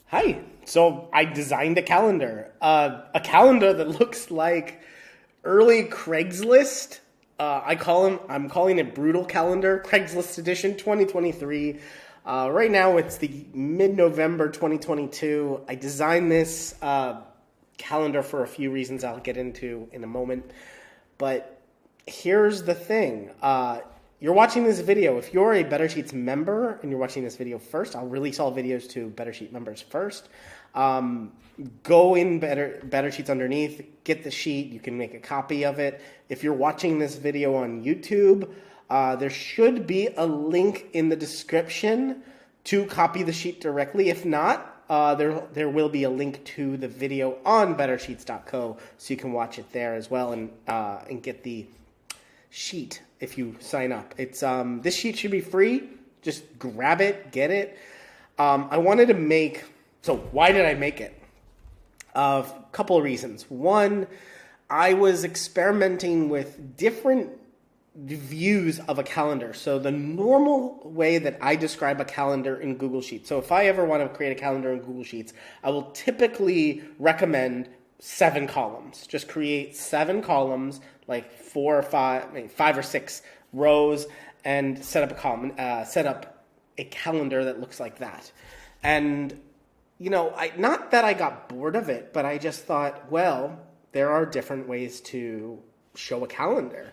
Hi. So I designed a calendar that looks like early Craigslist. I'm calling it Brutal Calendar Craigslist Edition 2023. Right now it's the mid-November 2022. I designed this calendar for a few reasons I'll get into in a moment. But here's the thing. You're watching this video. If you're a Better Sheets member and you're watching this video first, I'll release all videos to Better Sheet members first. Go in Better Sheets underneath, get the sheet. You can make a copy of it. If you're watching this video on YouTube, there should be a link in the description to copy the sheet directly. If not, there will be a link to the video on bettersheets.co, so you can watch it there as well and get the sheet if you sign up. It's this sheet should be free. Just grab it, get it. I wanted to make. So why did I make it? A couple of reasons. One, I was experimenting with different views of a calendar. So the normal way that I describe a calendar in Google Sheets. So if I ever want to create a calendar in Google Sheets, I will typically recommend 7 columns. Just create 7 columns, like 4 or 5, 5 or 6 rows, and set up a calendar that looks like that. And not that I got bored of it, but I just thought, well, there are different ways to show a calendar.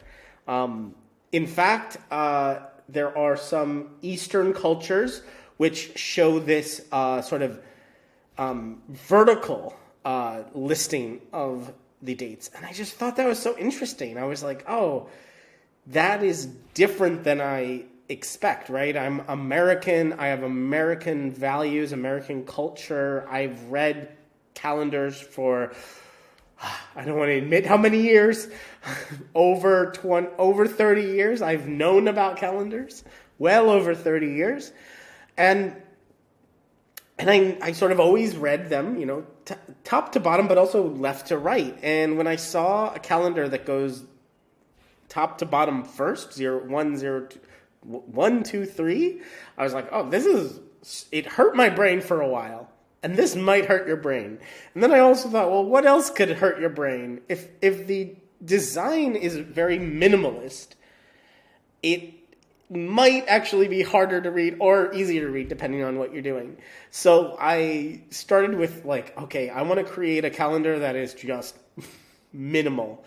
In fact, there are some Eastern cultures which show this sort of vertical listing of the dates. And I just thought that was so interesting. I was like, oh, that is different than I expect, right? I'm American. I have American values, American culture. I've read calendars for, I don't want to admit how many years, over 30 years. I've known about calendars, well over 30 years. And I sort of always read them, top to bottom, but also left to right. And when I saw a calendar that goes top to bottom first, 0, 1, 0, 2, 1, 2, 3, I was like, oh, it hurt my brain for a while. And this might hurt your brain. And then I also thought, well, what else could hurt your brain? If the design is very minimalist, it might actually be harder to read or easier to read depending on what you're doing. So I started with okay, I want to create a calendar that is just minimal.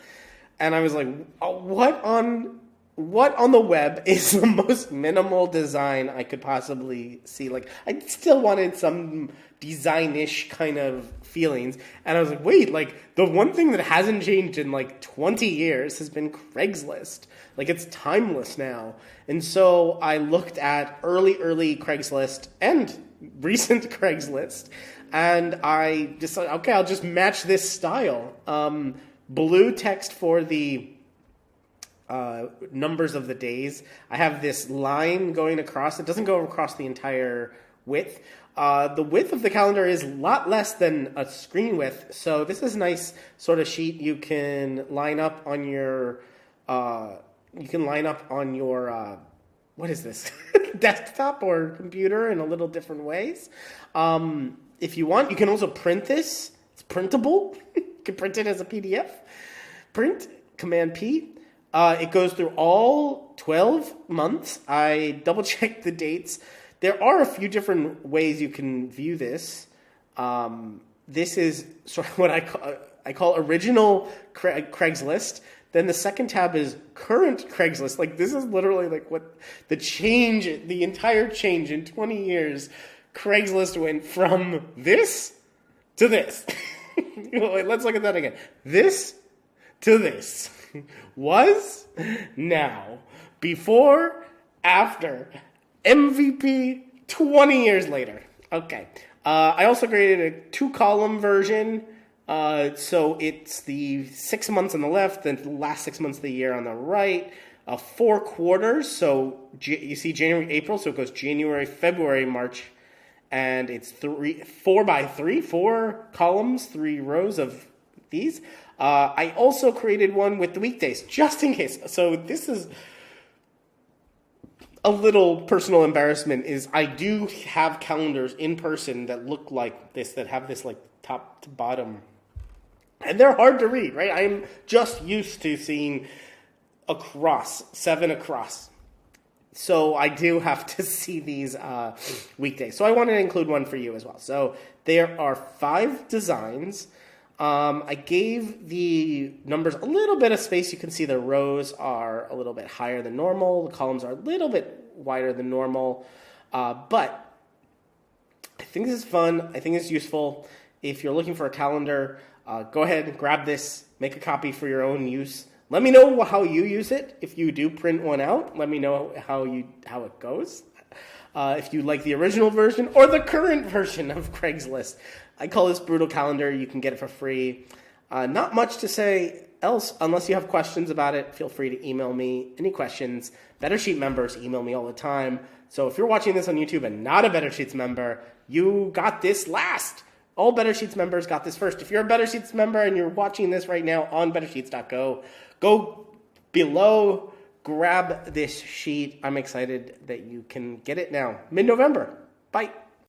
And I was like, oh, what on the web is the most minimal design I could possibly see? I still wanted some design-ish kind of feelings. And I was like, wait, the one thing that hasn't changed in 20 years has been Craigslist. It's timeless now. And so I looked at early Craigslist and recent Craigslist, and I decided, okay, I'll just match this style. Blue text for the numbers of the days. I have this line going across. It doesn't go across the entire width. The width of the calendar is a lot less than a screen width. So this is a nice sort of sheet you can line up on your what is this? desktop or computer in a little different ways. If you want, you can also print this. It's printable. You can print it as a PDF. Print, Command P. It goes through all 12 months. I double-checked the dates. There are a few different ways you can view this. This is sort of what I call original Craigslist. Then the second tab is current Craigslist. This is literally what the entire change in 20 years. Craigslist went from this to this. Let's look at that again. This to this. Was, now, before, after, MVP, 20 years later. Okay. I also created a 2-column version. So it's the 6 months on the left, then the last 6 months of the year on the right. 4 quarters. So you see January, April. So it goes January, February, March. And it's 4 by 3, 4 columns, 3 rows of these. I also created one with the weekdays, just in case. So this is a little personal embarrassment is I do have calendars in person that look like this, that have this like top to bottom. And they're hard to read, right? I'm just used to seeing across, 7 across. So I do have to see these weekdays. So I wanted to include one for you as well. So there are 5 designs. I gave the numbers a little bit of space. You can see the rows are a little bit higher than normal. The columns are a little bit wider than normal. But I think this is fun. I think it's useful. If you're looking for a calendar, go ahead and grab this. Make a copy for your own use. Let me know how you use it. If you do print one out, let me know how it goes. If you like the original version or the current version of Craigslist. I call this Brutal Calendar. You can get it for free. Not much to say else. Unless you have questions about it, feel free to email me any questions. Better Sheet members email me all the time. So if you're watching this on YouTube and not a Better Sheets member, you got this last. All Better Sheets members got this first. If you're a Better Sheets member and you're watching this right now on bettersheets.co, go below, grab this sheet. I'm excited that you can get it now. Mid-November. Bye.